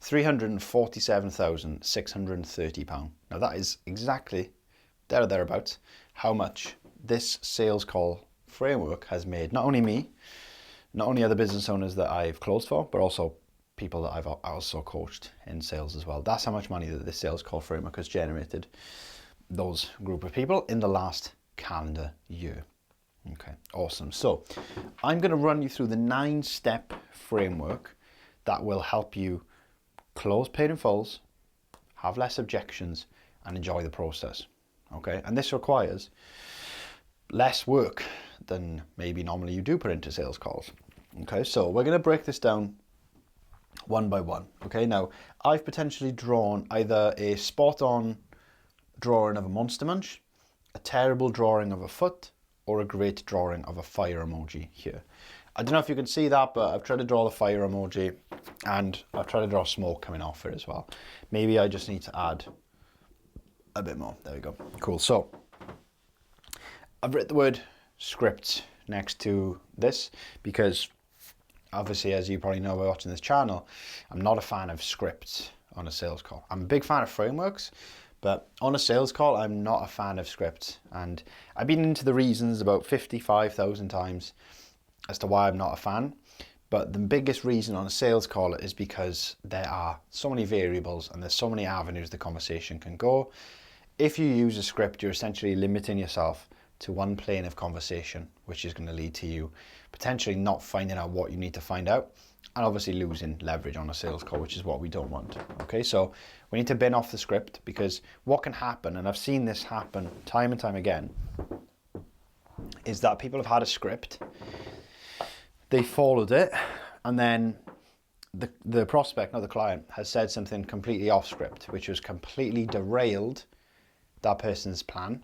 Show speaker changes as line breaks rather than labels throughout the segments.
£347,630. Now that is exactly there or thereabouts how much this sales call framework has made not only me, not only other business owners that I've closed for, but also people that I've also coached in sales as well. That's how much money that this sales call framework has generated those group of people in the last calendar year. Okay, awesome. So I'm going to run you through the 9-step framework that will help you close paid in fulls, have less objections, and enjoy the process. Okay, and this requires less work than maybe normally you do put into sales calls. Okay, so we're going to break this down one by one. Okay, now I've potentially drawn either a spot on drawing of a monster munch, a terrible drawing of a foot, or a great drawing of a fire emoji here. I don't know if you can see that, but I've tried to draw the fire emoji and I've tried to draw smoke coming off it as well. Maybe I just need to add a bit more. There we go. Cool. So I've written the word script next to this because obviously, as you probably know by watching this channel, I'm not a fan of scripts on a sales call. I'm a big fan of frameworks, but on a sales call, I'm not a fan of scripts. And I've been into the reasons about 55,000 times as to why I'm not a fan. But the biggest reason on a sales call is because there are so many variables and there's so many avenues the conversation can go. If you use a script, you're essentially limiting yourself to one plane of conversation, which is going to lead to you potentially not finding out what you need to find out, and obviously losing leverage on a sales call, which is what we don't want. Okay, so we need to bin off the script, because what can happen, and I've seen this happen time and time again, is that people have had a script, they followed it, and then the prospect, not the client, has said something completely off script, which was completely derailed that person's plan,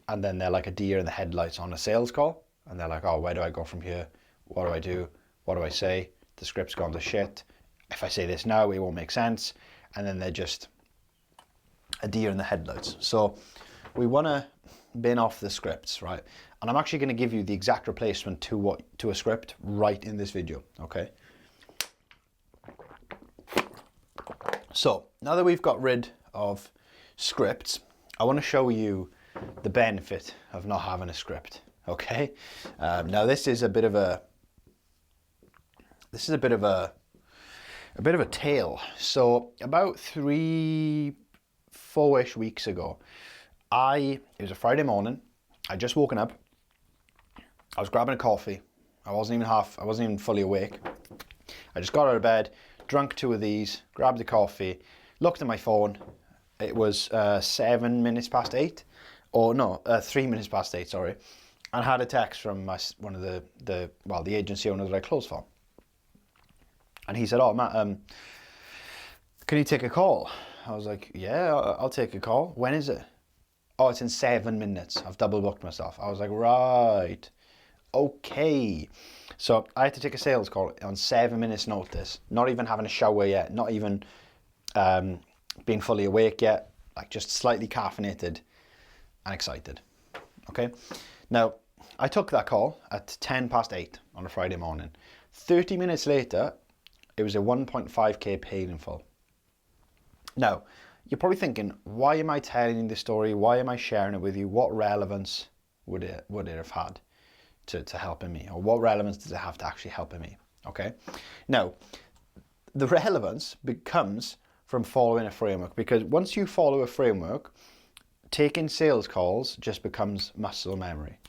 and then they're like a deer in the headlights on a sales call, and they're like, oh, where do I go from here? What do I do? What do I say? The script's gone to shit. If I say this now, it won't make sense. And then they're just a deer in the headlights. So we want to bin off the scripts, right? And I'm actually going to give you the exact replacement to a script right in this video, okay? So now that we've got rid of scripts, I want to show you the benefit of not having a script, okay? Now this is a bit of a tale. So about 4-ish weeks ago, it was a Friday morning. I'd just woken up. I was grabbing a coffee. I wasn't even fully awake. I just got out of bed, drank 2 of these, grabbed the coffee, looked at my phone. It was 7 minutes past 8, or no, 3 minutes past 8, sorry. And had a text from one of the agency owner that I closed for. And he said, oh, Matt, can you take a call? I was like, yeah, I'll take a call. When is it? Oh, it's in 7 minutes. I've double booked myself. I was like, right, okay. So I had to take a sales call on 7 minutes notice, not even having a shower yet, not even being fully awake yet, like just slightly caffeinated and excited, okay? Now, I took that call at 10 past 8 on a Friday morning. 30 minutes later, it was a 1.5k paid in full. Now, you're probably thinking, why am I telling you this story? Why am I sharing it with you? What relevance would it have had to helping me? Or what relevance does it have to actually helping me? Okay. Now, the relevance becomes from following a framework, because once you follow a framework, taking sales calls just becomes muscle memory,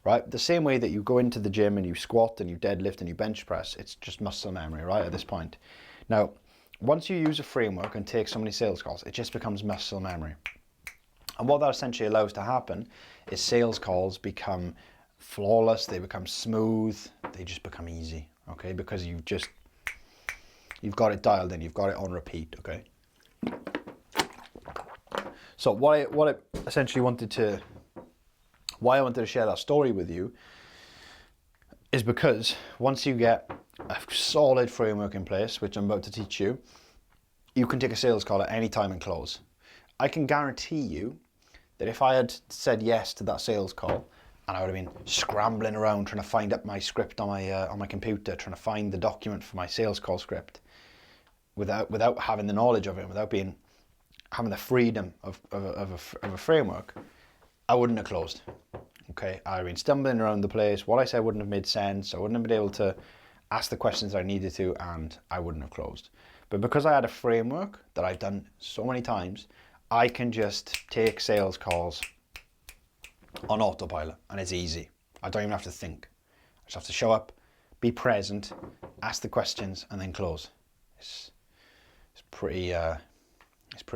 right? The same way that you go into the gym and you squat and you deadlift and you bench press, it's just muscle memory, right, at this point. Now, once you use a framework and take so many sales calls, it just becomes muscle memory. And what that essentially allows to happen is sales calls become flawless, they become smooth, they just become easy, okay? Because you've got it dialed in, you've got it on repeat, okay? So why I wanted to share that story with you is because once you get a solid framework in place, which I'm about to teach you, you can take a sales call at any time and close. I can guarantee you that if I had said yes to that sales call, and I would have been scrambling around trying to find up my script on my computer, trying to find the document for my sales call script, without having the knowledge of it, without having the freedom of a framework, I wouldn't have closed. Okay, I'd been stumbling around the place. What I said wouldn't have made sense. I wouldn't have been able to ask the questions I needed to, and I wouldn't have closed. But because I had a framework that I've done so many times, I can just take sales calls on autopilot, and it's easy. I don't even have to think. I just have to show up, be present, ask the questions, and then close. It's pretty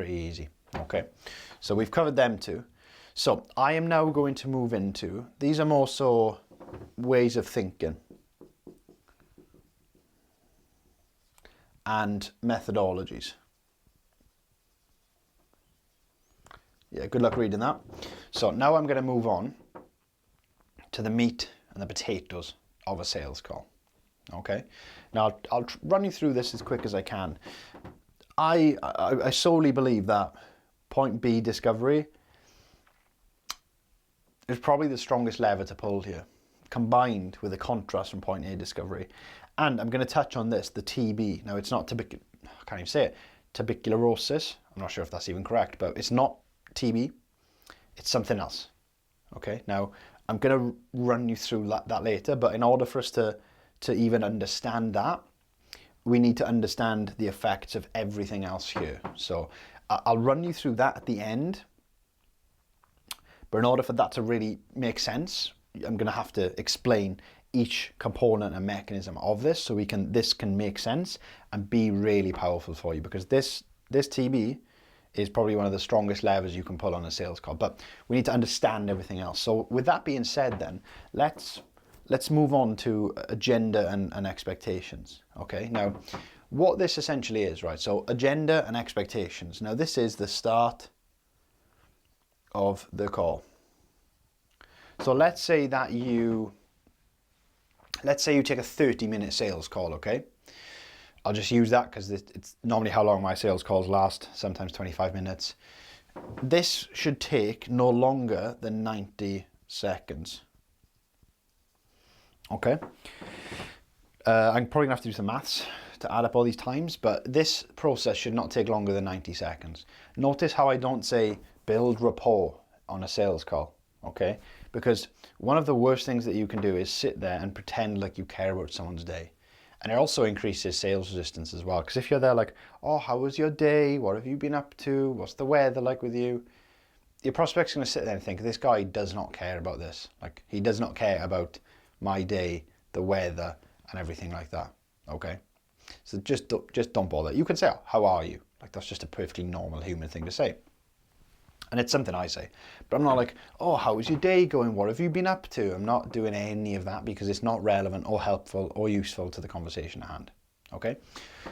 easy. Okay, so we've covered them two. So I am now going to move into, these are more so ways of thinking and methodologies. Yeah, good luck reading that. So now I'm going to move on to the meat and the potatoes of a sales call. Okay, now I'll run you through this as quick as I can. I solely believe that point B discovery is probably the strongest lever to pull here, combined with the contrast from point A discovery. And I'm going to touch on this, the TB. Now, it's not I can't even say it, tuberculosis. I'm not sure if that's even correct, but it's not TB. It's something else. Okay, now I'm going to run you through that later, but in order for us to even understand that, we need to understand the effects of everything else here. So I'll run you through that at the end. But in order for that to really make sense, I'm going to have to explain each component and mechanism of this so this can make sense and be really powerful for you, because this TB is probably one of the strongest levers you can pull on a sales call. But we need to understand everything else. So with that being said, then let's move on to agenda and expectations. Okay, now what this essentially is, right? So agenda and expectations. Now this is the start of the call. So let's say you take a 30-minute sales call, okay? I'll just use that because it's normally how long my sales calls last, sometimes 25 minutes. This should take no longer than 90 seconds. Okay? I'm probably gonna have to do some maths to add up all these times, but this process should not take longer than 90 seconds. Notice how I don't say build rapport on a sales call, okay? Because one of the worst things that you can do is sit there and pretend like you care about someone's day. And it also increases sales resistance as well. Because if you're there like, oh, how was your day? What have you been up to? What's the weather like with you? Your prospect's going to sit there and think, this guy does not care about this. Like, he does not care about my day, the weather, and everything like that, okay? So just don't bother. You can say, oh, how are you? Like, that's just a perfectly normal human thing to say. And it's something I say. But I'm not like, oh, how is your day going? What have you been up to? I'm not doing any of that because it's not relevant or helpful or useful to the conversation at hand, okay?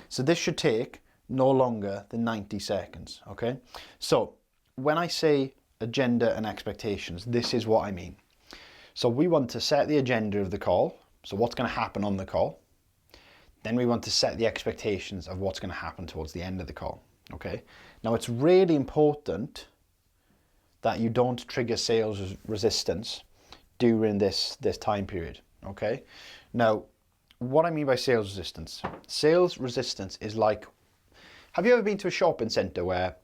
So this should take no longer than 90 seconds, okay? So when I say agenda and expectations, this is what I mean. So we want to set the agenda of the call. So what's going to happen on the call? Then we want to set the expectations of what's going to happen towards the end of the call, okay? Now it's really important that you don't trigger sales resistance during this time period, okay? Now, what I mean by sales resistance? Sales resistance is like, have you ever been to a shopping centre where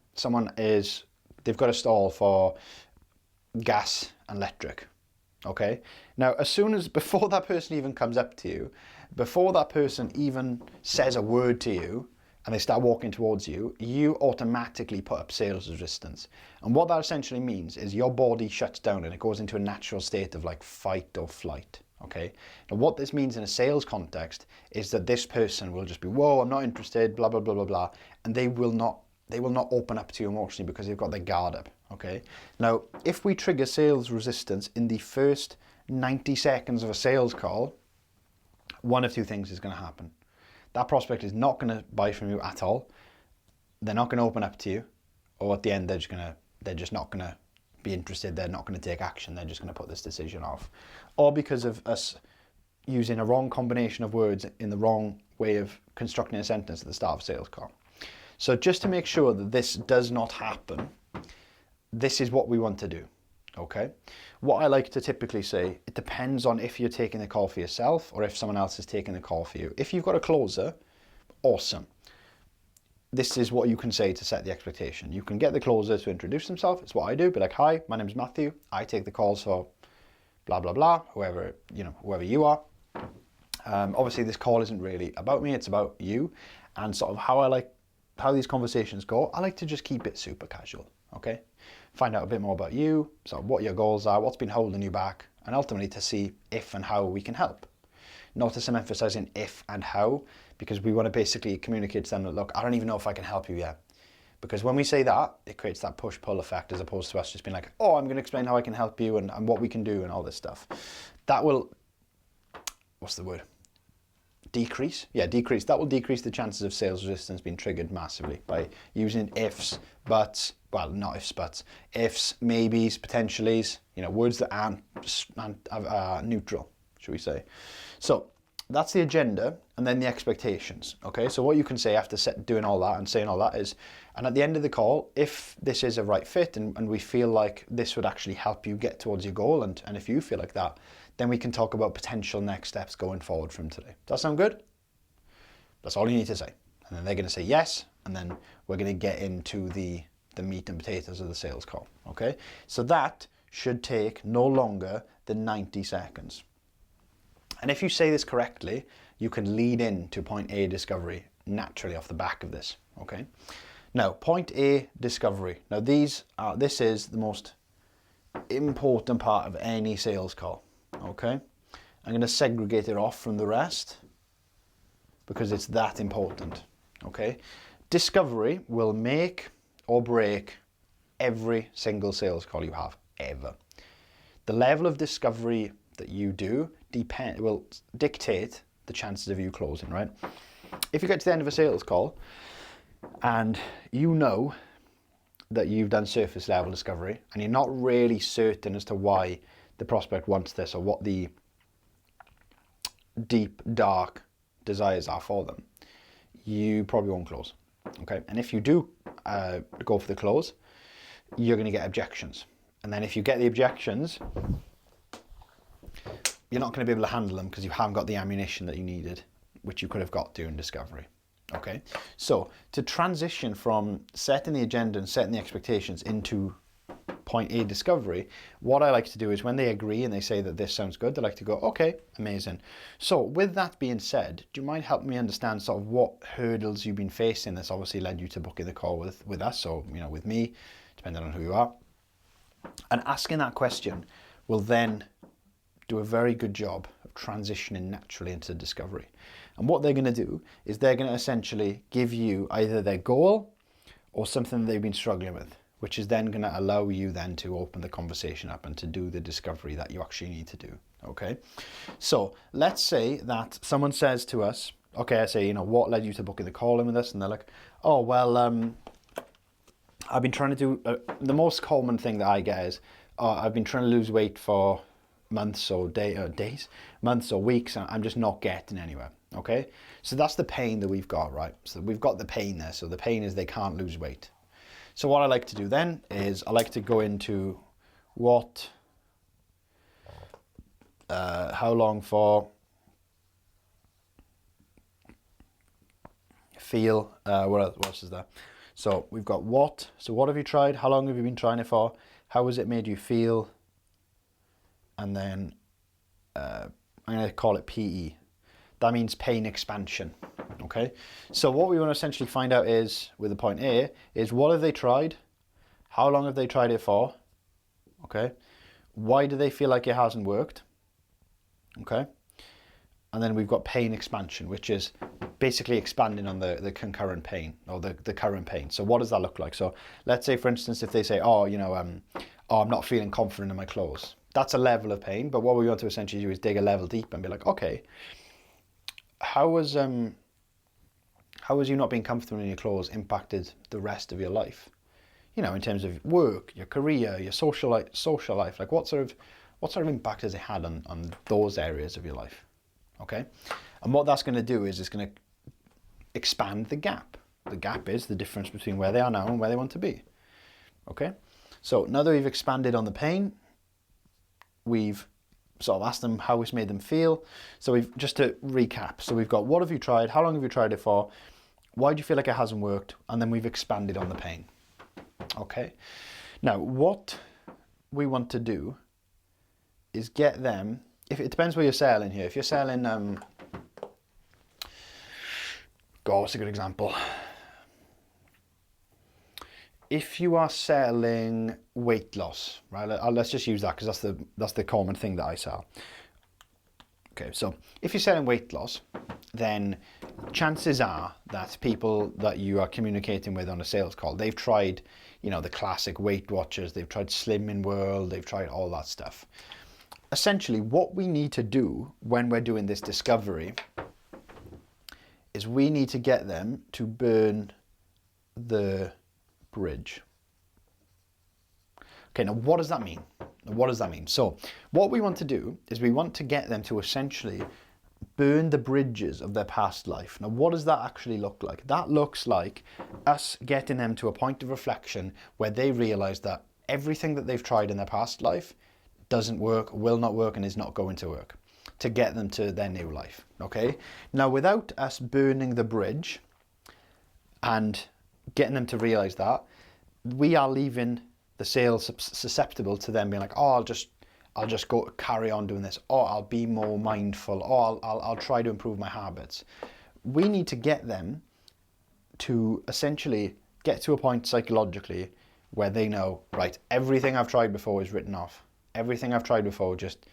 they've got a stall for gas and electric, okay? Now, before that person even comes up to you, before that person even says a word to you, and they start walking towards you, you automatically put up sales resistance. And what that essentially means is your body shuts down and it goes into a natural state of like fight or flight, okay? Now what this means in a sales context is that this person will just be, whoa, I'm not interested, blah, blah, blah, blah, blah. And they will not open up to you emotionally because they've got their guard up, okay? Now, if we trigger sales resistance in the first 90 seconds of a sales call, one of two things is gonna happen. That prospect is not going to buy from you at all. They're not going to open up to you, or at the end they're just not going to be interested. They're not going to take action. They're just going to put this decision off, or because of us using a wrong combination of words in the wrong way of constructing a sentence at the start of a sales call. So just to make sure that this does not happen, this is what we want to do. Okay, what I like to typically say, it depends on if you're taking the call for yourself or if someone else is taking the call for you. If you've got a closer, awesome. this is what you can say to set the expectation. You can get the closer to introduce themselves. It's what I do. Be like, hi, my name's Matthew. I take the calls for blah, blah, blah, whoever you are. Obviously, this call isn't really about me. It's about you. And sort of how these conversations go, I like to just keep it super casual, okay? Find out a bit more about you, sort of what your goals are, what's been holding you back, and ultimately to see if and how we can help. Notice I'm emphasizing if and how, because we want to basically communicate to them that, look, I don't even know if I can help you yet. Because when we say that, it creates that push-pull effect as opposed to us just being like, oh, I'm going to explain how I can help you and what we can do and all this stuff. That will, what's the word? Decrease? Yeah, decrease. That will decrease the chances of sales resistance being triggered massively by using ifs, buts, well, not ifs, buts, ifs, maybes, potentiallys, words that aren't neutral, should we say. So that's the agenda, and then the expectations, okay? So what you can say after doing all that and saying all that is, and at the end of the call, if this is a right fit and we feel like this would actually help you get towards your goal, and if you feel like that, then we can talk about potential next steps going forward from today. Does that sound good? That's all you need to say. And then they're going to say yes, and then we're going to get into the meat and potatoes of the sales call, okay? So that should take no longer than 90 seconds. And if you say this correctly, you can lead into point A discovery naturally off the back of this, okay? Now, point A discovery. Now, this is the most important part of any sales call, okay? I'm going to segregate it off from the rest because it's that important, okay? Discovery will make or break every single sales call you have, ever. The level of discovery that you do will dictate the chances of you closing, right? If you get to the end of a sales call and you know that you've done surface level discovery and you're not really certain as to why the prospect wants this or what the deep, dark desires are for them, you probably won't close, okay? And if you do go for the close, you're going to get objections. And then if you get the objections, you're not going to be able to handle them because you haven't got the ammunition that you needed, which you could have got during discovery. Okay, so to transition from setting the agenda and setting the expectations into point A discovery, what I like to do is when they agree and they say that this sounds good, they like to go, okay, amazing. So with that being said, do you mind helping me understand sort of what hurdles you've been facing that's obviously led you to booking the call with us, or with me, depending on who you are. And asking that question will then do a very good job of transitioning naturally into discovery. And what they're going to do is they're going to essentially give you either their goal or something they've been struggling with, which is then going to allow you then to open the conversation up and to do the discovery that you actually need to do, okay? So let's say that someone says to us, okay, I say, what led you to booking the call in with us? And they're like, oh, well, I've been trying to do, the most common thing that I get is, I've been trying to lose weight for months or months or weeks, and I'm just not getting anywhere, okay? So that's the pain that we've got, right? So we've got the pain there. So the pain is they can't lose weight. So what I like to do then is I like to go into how long for, feel, what else is there? So we've got what. So what have you tried? How long have you been trying it for? How has it made you feel? And then I'm going to call it PE. That means pain expansion, okay? So what we want to essentially find out is, with the point A, is what have they tried? How long have they tried it for? Okay? Why do they feel like it hasn't worked? Okay? And then we've got pain expansion, which is basically expanding on the concurrent pain, or the current pain. So what does that look like? So let's say, for instance, if they say, I'm not feeling confident in my clothes. That's a level of pain, but what we want to essentially do is dig a level deep and be like, okay, how has you not being comfortable in your clothes impacted the rest of your life? In terms of work, your career, your social life. Like what sort of impact has it had on those areas of your life? Okay, and what that's going to do is it's going to expand the gap. The gap is the difference between where they are now and where they want to be. Okay, so now that we've expanded on the pain, we've sort of asked them how it's made them feel. So just to recap, so we've got what have you tried, how long have you tried it for, Why do you feel like it hasn't worked? And then we've expanded on the pain. Okay. Now, what we want to do is get them, if it depends where you're selling here. If you're selling, what's a good example? If you are selling weight loss, right? Let's just use that because that's the common thing that I sell. Okay, so if you're selling weight loss, then chances are that people that you are communicating with on a sales call, they've tried, you know, the classic Weight Watchers, they've tried Slimming World, they've tried all that stuff. Essentially, what we need to do when we're doing this discovery is we need to get them to burn the bridge. Okay, now what does that mean? What does that mean? So what we want to do is we want to get them to essentially burn the bridges of their past life. Now, what does that actually look like? That looks like us getting them to a point of reflection where they realize that everything that they've tried in their past life doesn't work, will not work, and is not going to work, to get them to their new life. Okay? Now, without us burning the bridge and getting them to realize that, we are leaving the sales susceptible to them being like, oh, I'll just go carry on doing this, or I'll be more mindful, or I'll try to improve my habits. We need to get them to essentially get to a point psychologically where they know, right, everything I've tried before is written off. Everything I've tried before just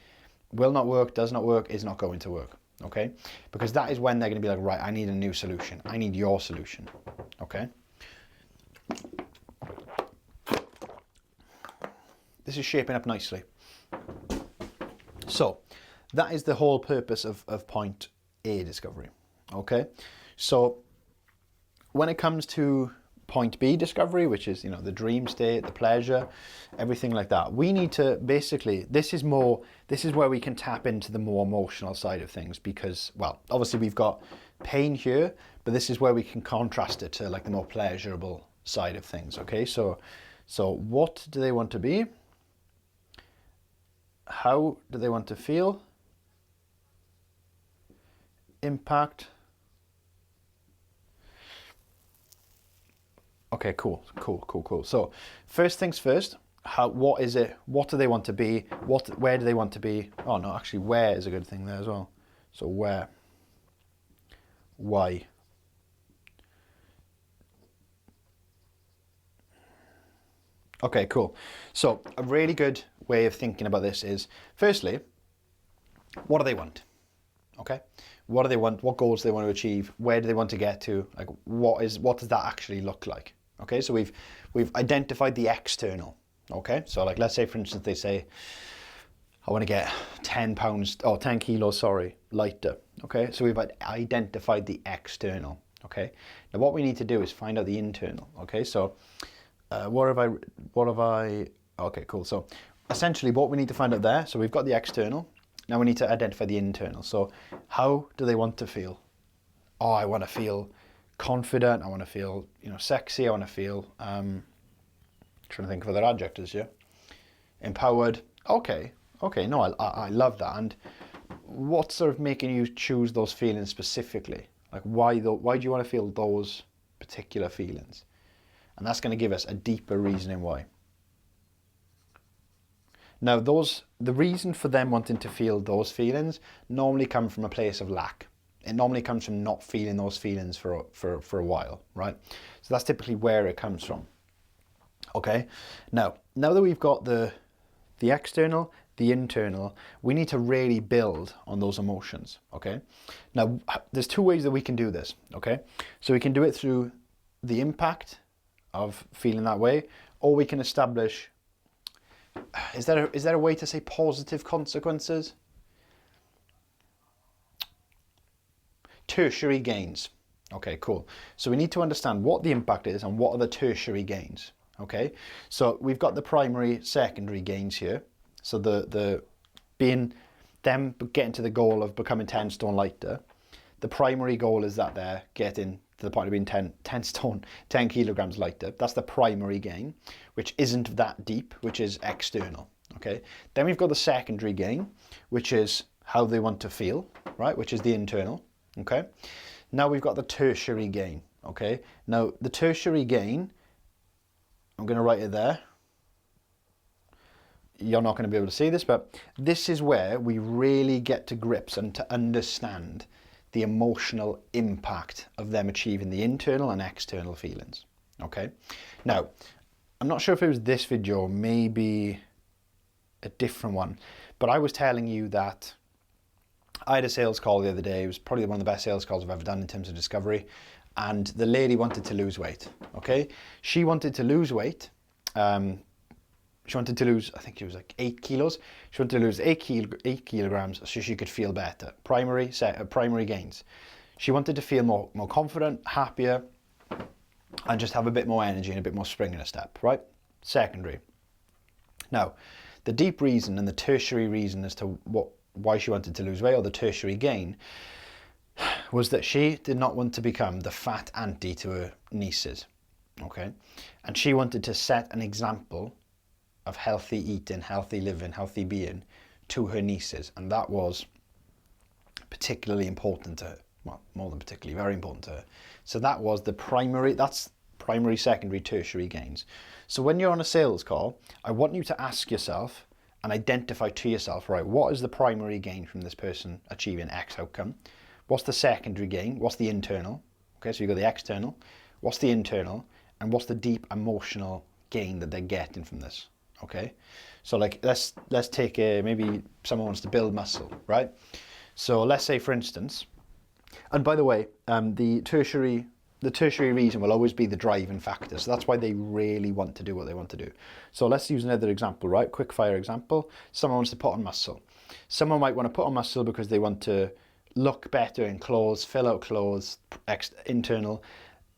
will not work, does not work, is not going to work. Okay? Because that is when they're going to be like, right, I need a new solution. I need your solution. Okay? This is shaping up nicely. So that is the whole purpose of point A discovery. Okay, so when it comes to point B discovery, which is, you know, the dream state, the pleasure, everything like that, we need to basically, this is where we can tap into the more emotional side of things, because, well, obviously we've got pain here, but this is where we can contrast it to like the more pleasurable side of things. Okay, so what do they want to be? How do they want to feel? Impact. Okay, cool. So first things first, what is it? What do they want to be? Where do they want to be? Oh no, actually where is a good thing there as well. So where? Why? Okay, cool. So a really good way of thinking about this is, firstly, what do they want? Okay, what do they want? What goals do they want to achieve? Where do they want to get to? Like, what does that actually look like? Okay, so we've identified the external. Okay, so like, let's say for instance they say, I want to get 10 kilos, sorry, lighter. Okay, so we've identified the external. Okay, now what we need to do is find out the internal. Okay, so what have I, okay, cool. So essentially what we need to find out there, so we've got the external, now we need to identify the internal. So how do they want to feel? Oh, I want to feel confident, I want to feel, you know, sexy, I want to feel, trying to think of other adjectives, yeah? Empowered, okay, no, I love that. And what's sort of making you choose those feelings specifically? Like why do you want to feel those particular feelings? And that's going to give us a deeper reasoning why. Now, the reason for them wanting to feel those feelings normally come from a place of lack. It normally comes from not feeling those feelings for a while, right? So that's typically where it comes from. Okay. Now that we've got the external, the internal, we need to really build on those emotions. Okay. Now, there's two ways that we can do this. Okay. So we can do it through the impact of feeling that way, or we can establish, is there a way to say positive consequences? Tertiary gains. Okay, cool. So we need to understand what the impact is and what are the tertiary gains. Okay, so we've got the primary, secondary gains here. So the being them getting to the goal of becoming 10 stone lighter. The primary goal is that they're getting to the point of being 10 kilograms lighter. That's the primary gain, which isn't that deep, which is external. Okay. Then we've got the secondary gain, which is how they want to feel, right? Which is the internal. Okay. Now we've got the tertiary gain. Okay, now the tertiary gain, I'm going to write it there. You're not going to be able to see this, but this is where we really get to grips and to understand the emotional impact of them achieving the internal and external feelings. Okay, now I'm not sure if it was this video or maybe a different one, but I was telling you that I had a sales call the other day. It was probably one of the best sales calls I've ever done in terms of discovery. And the lady wanted to lose weight, okay? She wanted to lose weight. She wanted to lose, I think it was like 8 kilos. She wanted to lose 8 kilograms so she could feel better. Primary gains. She wanted to feel more confident, happier, and just have a bit more energy and a bit more spring in her step, right? Secondary. Now, the deep reason and the tertiary reason as to why she wanted to lose weight, or the tertiary gain, was that she did not want to become the fat auntie to her nieces, okay? And she wanted to set an example of healthy eating, healthy living, healthy being to her nieces. And that was particularly important to her. Well, more than particularly, very important to her. So that was the primary, that's primary, secondary, tertiary gains. So when you're on a sales call, I want you to ask yourself and identify to yourself, right, what is the primary gain from this person achieving X outcome? What's the secondary gain? What's the internal? Okay, so you've got the external. What's the internal? And what's the deep emotional gain that they're getting from this? Okay, so like let's take maybe someone wants to build muscle, right? So let's say, for instance, and by the way, the tertiary reason will always be the driving factor. So that's why they really want to do what they want to do. So let's use another example, right? Quick fire example. Someone wants to put on muscle. Someone might want to put on muscle because they want to look better in clothes, fill out clothes, external.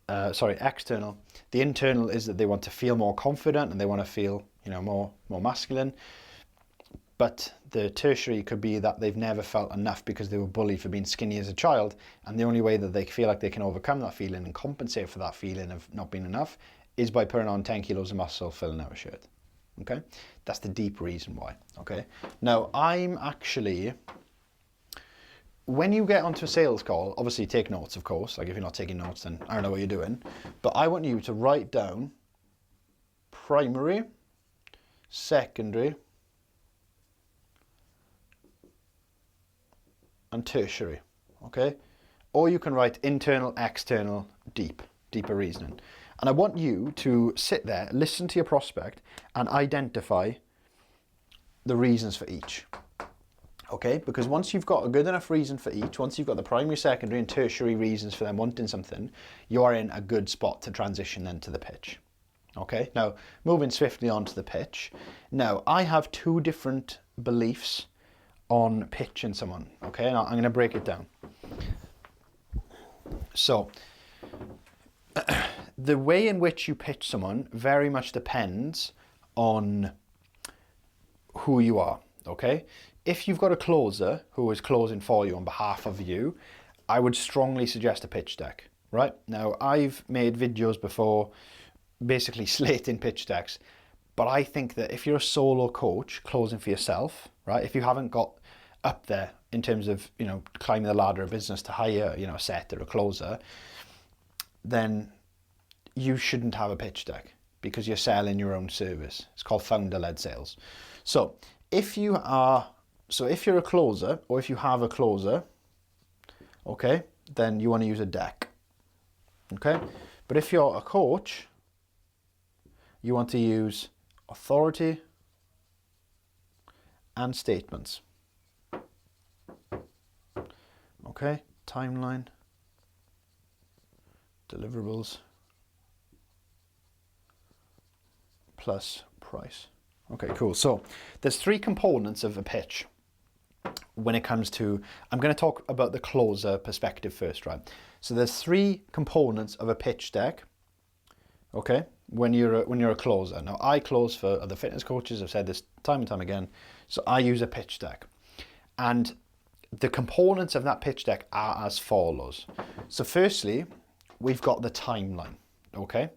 The internal is that they want to feel more confident and they want to feel, more masculine. But the tertiary could be that they've never felt enough because they were bullied for being skinny as a child, and the only way that they feel like they can overcome that feeling and compensate for that feeling of not being enough is by putting on 10 kilos of muscle, filling out a shirt. Okay, that's the deep reason why. Okay, now I'm actually, when you get onto a sales call, obviously take notes, of course. Like if you're not taking notes, then I don't know what you're doing. But I want you to write down primary, secondary, and tertiary, okay? Or you can write internal, external, deeper reasoning. And I want you to sit there, listen to your prospect, and identify the reasons for each. Okay, because once you've got a good enough reason for each, once you've got the primary, secondary and tertiary reasons for them wanting something, you are in a good spot to transition then to the pitch. Okay, now moving swiftly on to the pitch. Now I have two different beliefs on pitching someone. Okay, now I'm going to break it down. So the way in which you pitch someone very much depends on who you are. Okay, if you've got a closer who is closing for you on behalf of you, I would strongly suggest a pitch deck. Right now, I've made videos before basically slating pitch decks, but I think that if you're a solo coach closing for yourself, right, if you haven't got up there in terms of climbing the ladder of business to hire a setter or a closer, then you shouldn't have a pitch deck because you're selling your own service. It's called founder-led sales. So if you're a closer, or if you have a closer, okay, then you want to use a deck. Okay, but if you're a coach, you want to use authority and statements. Okay, timeline, deliverables, plus price. Okay, cool. So there's three components of a pitch when it comes to, I'm going to talk about the closer perspective first, right? So there's three components of a pitch deck, okay, when you're a closer. Now I close for other fitness coaches, I've said this time and time again, so I use a pitch deck. And the components of that pitch deck are as follows. So firstly, we've got the timeline, okay?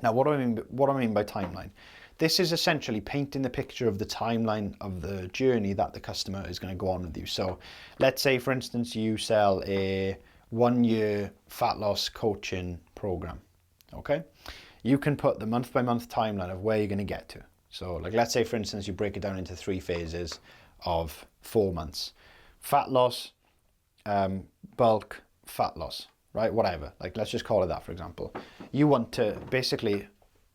Now what do I mean by timeline? This is essentially painting the picture of the timeline of the journey that the customer is going to go on with you. So let's say, for instance, you sell a 1-year fat loss coaching program. Okay, you can put the month by month timeline of where you're going to get to. So like, let's say for instance, you break it down into 3 phases of 4 months. Fat loss, bulk, fat loss, right? Whatever, like let's just call it that, for example. You want to basically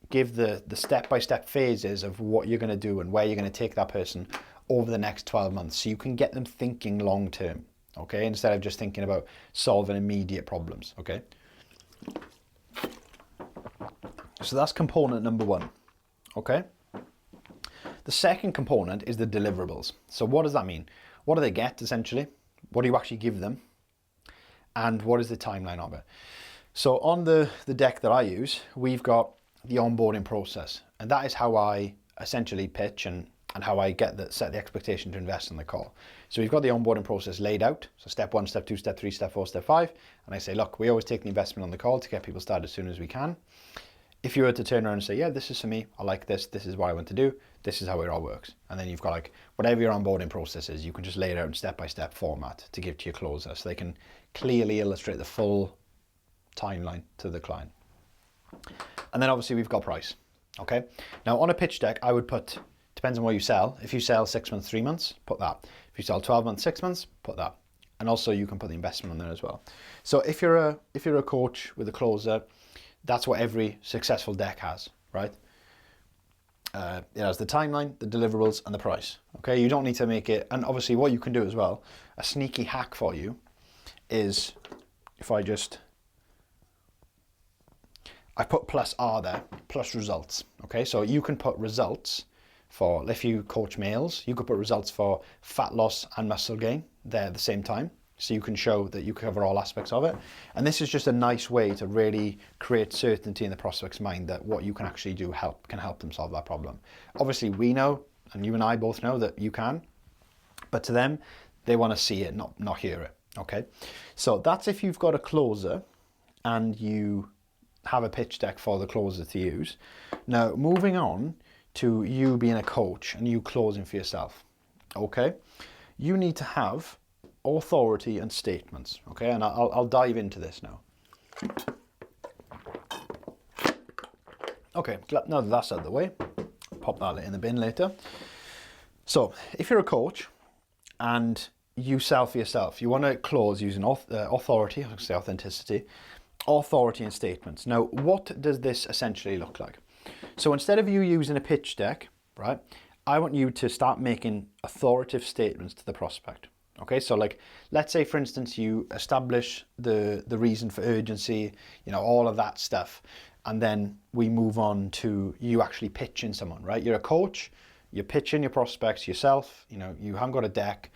give the step-by-step phases of what you're going to do and where you're going to take that person over the next 12 months. So you can get them thinking long term, okay? Instead of just thinking about solving immediate problems, okay? So that's component number 1, okay? The second component is the deliverables. So what does that mean? What do they get essentially? What do you actually give them? And what is the timeline of it? So on the deck that I use, we've got the onboarding process. And that is how I essentially pitch and how I set the expectation to invest in the call. So we've got the onboarding process laid out. So step 1, step 2, step 3, step 4, step 5. And I say, look, we always take the investment on the call to get people started as soon as we can. If you were to turn around and say, yeah, this is for me, I like this is what I want to do, this is how it all works. And then you've got like, whatever your onboarding process is, you can just lay it out in step-by-step format to give to your closer so they can clearly illustrate the full timeline to the client. And then obviously we've got price, okay? Now on a pitch deck, I would put, depends on what you sell. If you sell 6 months, 3 months, put that. If you sell 12 months, 6 months, put that. And also you can put the investment on there as well. So if you're a coach with a closer, that's what every successful deck has, right? It has the timeline, the deliverables, and the price. Okay, you don't need to make it. And obviously, what you can do as well, a sneaky hack for you, is if I put plus R there, plus results. Okay, so you can put results for, if you coach males, you could put results for fat loss and muscle gain there at the same time. So you can show that you cover all aspects of it. And this is just a nice way to really create certainty in the prospect's mind that what you can actually do can help them solve that problem. Obviously we know, and you and I both know that you can, but to them, they want to see it, not hear it, okay? So that's if you've got a closer and you have a pitch deck for the closer to use. Now, moving on to you being a coach and you closing for yourself, okay? You need to have authority and statements, okay? And I'll dive into this now. Okay, now that that's out of the way, pop that in the bin later. So if you're a coach and you sell for yourself, you want to close using authority, I say authenticity, authority and statements. Now, what does this essentially look like? So instead of you using a pitch deck, right, I want you to start making authoritative statements to the prospect. Okay, so like, let's say for instance, you establish the reason for urgency, you know, all of that stuff. And then we move on to you actually pitching someone, right? You're a coach, you're pitching your prospects yourself, you know, you haven't got a deck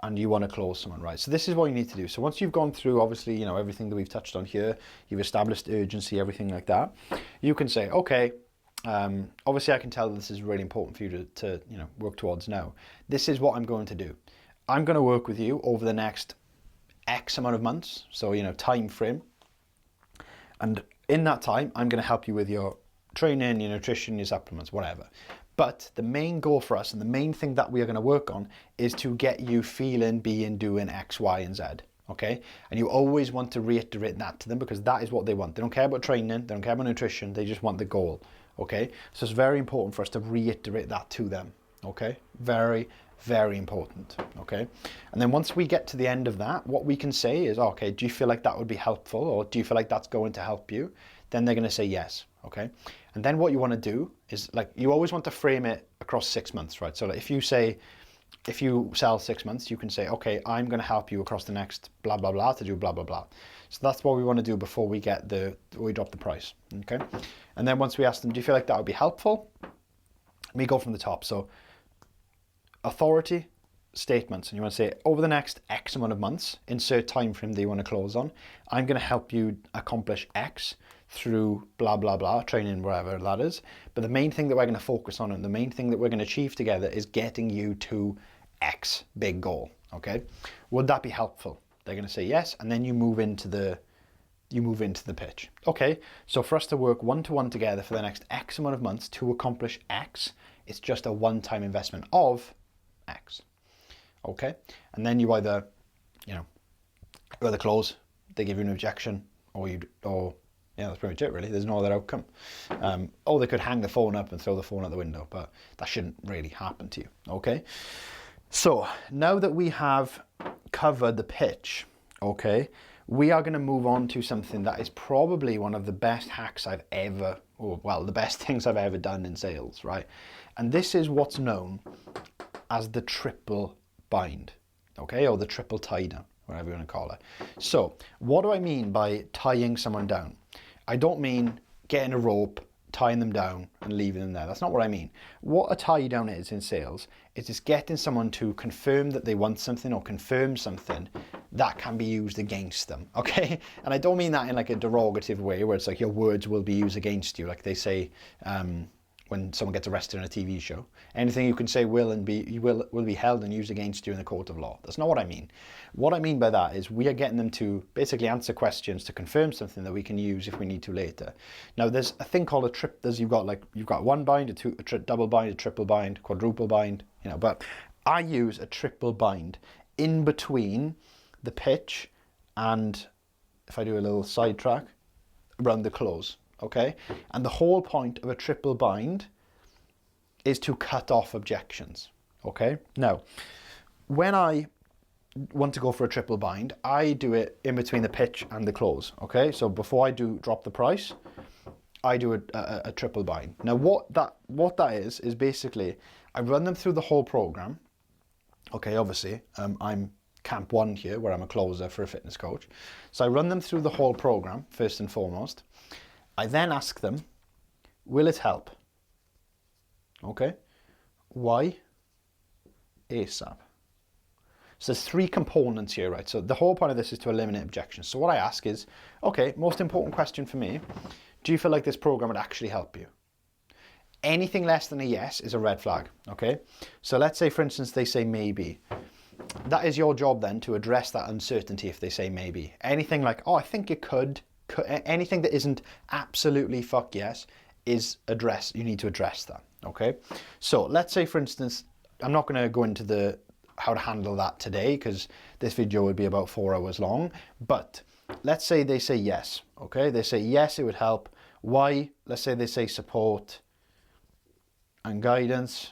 and you want to close someone, right? So this is what you need to do. So once you've gone through, obviously, you know, everything that we've touched on here, you've established urgency, everything like that, you can say, okay, obviously I can tell that this is really important for you to you know, work towards now. This is what I'm going to do. I'm going to work with you over the next X amount of months, so, you know, time frame. And in that time, I'm going to help you with your training, your nutrition, your supplements, whatever. But the main goal for us and the main thing that we are going to work on is to get you feeling, being, doing X, Y, and Z. Okay? And you always want to reiterate that to them because that is what they want. They don't care about training, they don't care about nutrition, they just want the goal. Okay? So it's very important for us to reiterate that to them. Okay? Very, very important, okay? And then once we get to the end of that, what we can say is, okay, do you feel like that would be helpful or do you feel like that's going to help you? Then they're going to say yes, okay? And then what you want to do is, like, you always want to frame it across 6 months, right? So like, if you sell 6 months, you can say, okay, I'm going to help you across the next blah, blah, blah to do blah, blah, blah. So that's what we want to do before we drop the price, okay? And then once we ask them, do you feel like that would be helpful? We go from the top. So authority, statements, and you want to say over the next X amount of months, insert time frame that you want to close on, I'm going to help you accomplish X through blah, blah, blah, training, whatever that is. But the main thing that we're going to focus on and the main thing that we're going to achieve together is getting you to X big goal, okay? Would that be helpful? They're going to say yes, and then you move into the pitch. Okay, so for us to work one-to-one together for the next X amount of months to accomplish X, it's just a one-time investment of X. Okay, and then you either close, they give you an objection, or yeah, that's pretty much it really. There's no other outcome. Or they could hang the phone up and throw the phone out the window, but that shouldn't really happen to you, okay? So now that we have covered the pitch, okay, we are going to move on to something that is probably one of the best hacks I've ever, or well, the best things I've ever done in sales, right? And this is what's known as the triple bind, okay, or the triple tie down, whatever you want to call it. So what do I mean by tying someone down? I don't mean getting a rope, tying them down and leaving them there. That's not what I mean. What a tie down is in sales is just getting someone to confirm that they want something or confirm something that can be used against them, okay? And I don't mean that in like a derogative way where it's like your words will be used against you, like they say when someone gets arrested in a TV show. Anything you can say will be held and used against you in the court of law. That's not what I mean. What I mean by that is we are getting them to basically answer questions to confirm something that we can use if we need to later. Now there's a thing called a you've got one bind, a double bind, a triple bind, quadruple bind, you know, but I use a triple bind in between the pitch and, if I do a little sidetrack, around the close. Okay, and the whole point of a triple bind is to cut off objections. Okay, now when I want to go for a triple bind, I do it in between the pitch and the close. Okay, so before I do drop the price, I do a triple bind. Now what that is basically I run them through the whole program. Okay, obviously I'm camp 1 here where I'm a closer for a fitness coach, so I run them through the whole program first and foremost. I then ask them, will it help? Okay. Why? ASAP. So there's 3 components here, right? So the whole point of this is to eliminate objections. So what I ask is, okay, most important question for me, do you feel like this program would actually help you? Anything less than a yes is a red flag, okay? So let's say, for instance, they say maybe. That is your job then to address that uncertainty if they say maybe. Anything like, oh, I think it could, anything that isn't absolutely fuck yes is you need to address that, okay? So let's say, for instance, I'm not going to go into how to handle that today because this video would be about 4 hours long, but let's say they say yes, okay? They say yes, it would help. Why? Let's say they say support and guidance.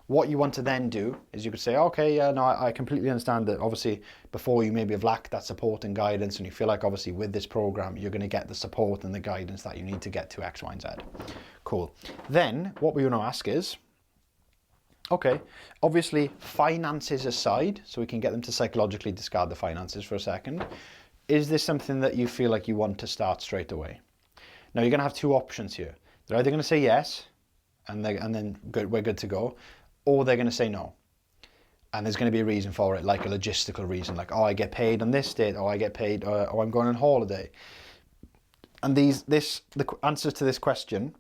What you want to then do is you could say, okay, yeah, no, I completely understand that obviously before you maybe have lacked that support and guidance, and you feel like obviously with this program, you're going to get the support and the guidance that you need to get to X, Y, and Z. Cool. Then what we want to ask is, okay, obviously finances aside, so we can get them to psychologically discard the finances for a second. Is this something that you feel like you want to start straight away? Now you're going to have 2 options here. They're either going to say yes, and then we're good to go, or they're going to say no. And there's going to be a reason for it, like a logistical reason, like, oh, I get paid on this date, or I get paid, or I'm going on holiday. And the answers to this question,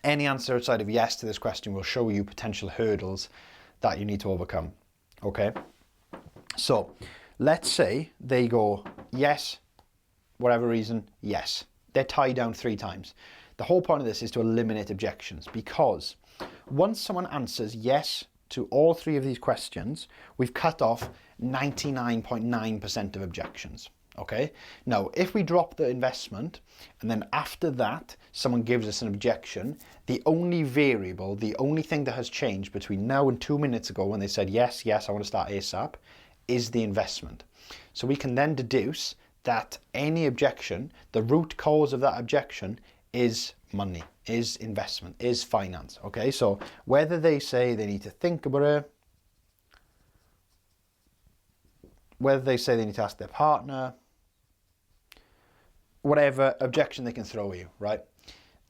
any answer outside of yes to this question will show you potential hurdles that you need to overcome, okay? So let's say they go yes, whatever reason, yes. They're tied down 3 times. The whole point of this is to eliminate objections, because once someone answers yes to all 3 of these questions, we've cut off 99.9% of objections, okay? Now, if we drop the investment and then after that, someone gives us an objection, the only variable, the only thing that has changed between now and 2 minutes ago when they said, yes, I want to start ASAP, is the investment. So we can then deduce that any objection, the root cause of that objection is money, is investment, is finance, okay? So whether they say they need to think about it, whether they say they need to ask their partner, whatever objection they can throw at you, right?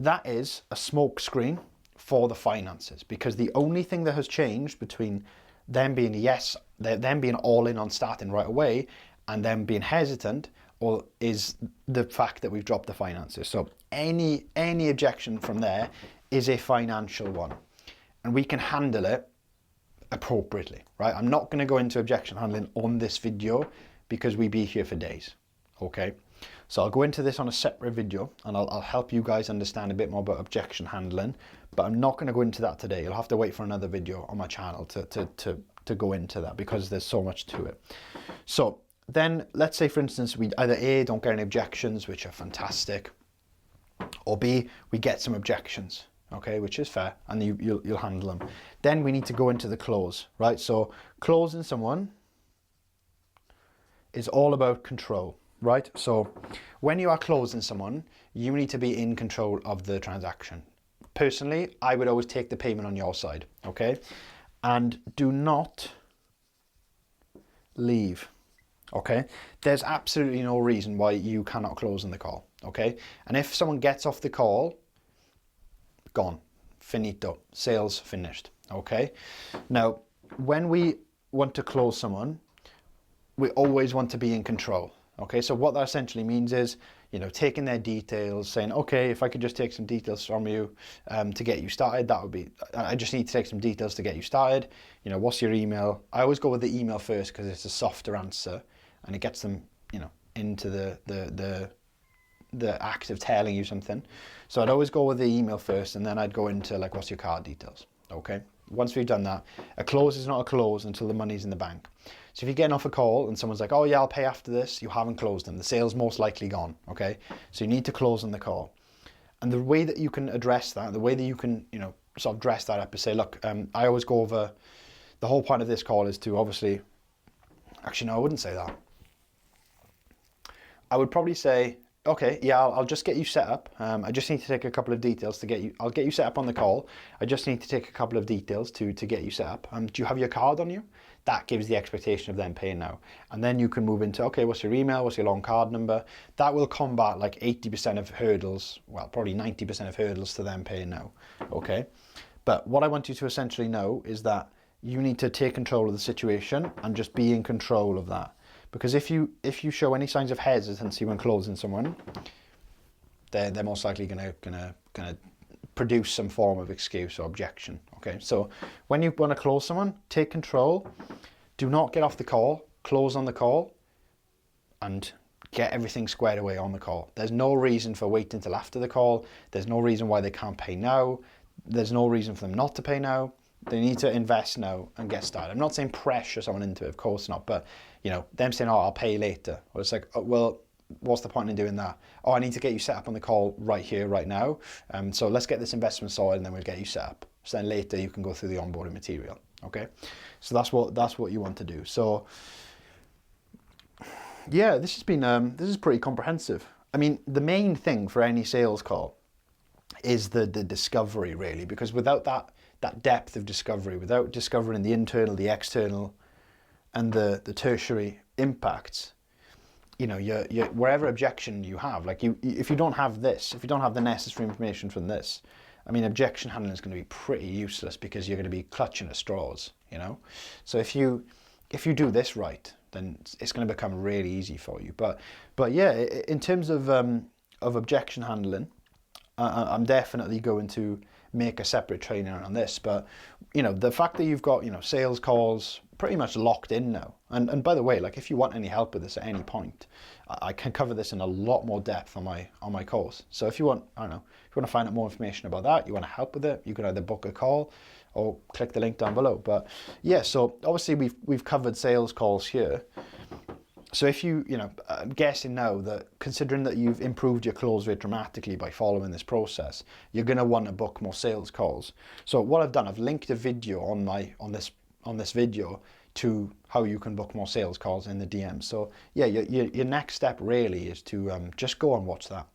That is a smoke screen for the finances, because the only thing that has changed between them being yes, them being all in on starting right away and them being hesitant, or is the fact that we've dropped the finances. So any objection from there is a financial one, and we can handle it appropriately, right? I'm not going to go into objection handling on this video because we'd be here for days, okay? So I'll go into this on a separate video, and I'll help you guys understand a bit more about objection handling, but I'm not going to go into that today. You'll have to wait for another video on my channel to go into that, because there's so much to it. So then let's say, for instance, we either A, don't get any objections, which are fantastic, or B, we get some objections, okay, which is fair, and you'll handle them. Then we need to go into the close, right? So closing someone is all about control, right? So when you are closing someone, you need to be in control of the transaction. Personally, I would always take the payment on your side, okay? And do not leave, okay? There's absolutely no reason why you cannot close on the call, okay? And if someone gets off the call, gone, finito, sales finished, okay? Now, when we want to close someone, we always want to be in control, okay? So what that essentially means is, you know, taking their details, saying, okay, if I could just take some details from you to get you started, that would be, I just need to take some details to get you started. You know, what's your email? I always go with the email first because it's a softer answer and it gets them, you know, into the act of telling you something. So I'd always go with the email first, and then I'd go into like, what's your card details, okay? Once we've done that, a close is not a close until the money's in the bank. So if you're getting off a call and someone's like, oh yeah, I'll pay after this, you haven't closed them. The sale's most likely gone, okay? So you need to close on the call. And the way that you can address that, the way that you can, you know, sort of dress that up is say, look, I always go over, the whole point of this call is to obviously, actually no, I wouldn't say that. I would probably say, okay, yeah, I'll just get you set up. I just need to take a couple of details to get you, I'll get you set up on the call. I just need to take a couple of details to get you set up. Do you have your card on you? That gives the expectation of them paying now. And then you can move into, okay, what's your email? What's your long card number? That will combat like 80% of hurdles, well, probably 90% of hurdles to them paying now, okay? But what I want you to essentially know is that you need to take control of the situation and just be in control of that. Because if you show any signs of hesitancy when closing someone, they're most likely gonna produce some form of excuse or objection. Okay, so when you want to close someone, take control. Do not get off the call. Close on the call, and get everything squared away on the call. There's no reason for waiting till after the call. There's no reason why they can't pay now. There's no reason for them not to pay now. They need to invest now and get started. I'm not saying pressure someone into it, of course not, but you know, them saying, oh, I'll pay later. Well, it's like, oh, well, what's the point in doing that? Oh, I need to get you set up on the call right here, right now. So let's get this investment sorted and then we'll get you set up. So then later you can go through the onboarding material, okay? So that's what you want to do. So yeah, this has been, this is pretty comprehensive. I mean, the main thing for any sales call is the discovery really, because without that depth of discovery, without discovering the internal, the external, and the tertiary impacts, you know, your wherever objection you have, like if you don't have this, if you don't have the necessary information from this, I mean, objection handling is going to be pretty useless because you're going to be clutching at straws, you know. So if you do this right, then it's going to become really easy for you. But yeah, in terms of objection handling, I'm definitely going to make a separate training on this. But you know, the fact that you've got, you know, sales calls pretty much locked in now, and by the way, like if you want any help with this at any point, I can cover this in a lot more depth on my course. So if you want, I don't know, if you want to find out more information about that, you want to help with it, you can either book a call or click the link down below. But yeah, so obviously we've covered sales calls here. So if you know, I'm guessing now that considering that you've improved your close rate dramatically by following this process, you're going to want to book more sales calls. So what I've done, I've linked a video on this video to how you can book more sales calls in the DM. So yeah, your next step really is to just go and watch that.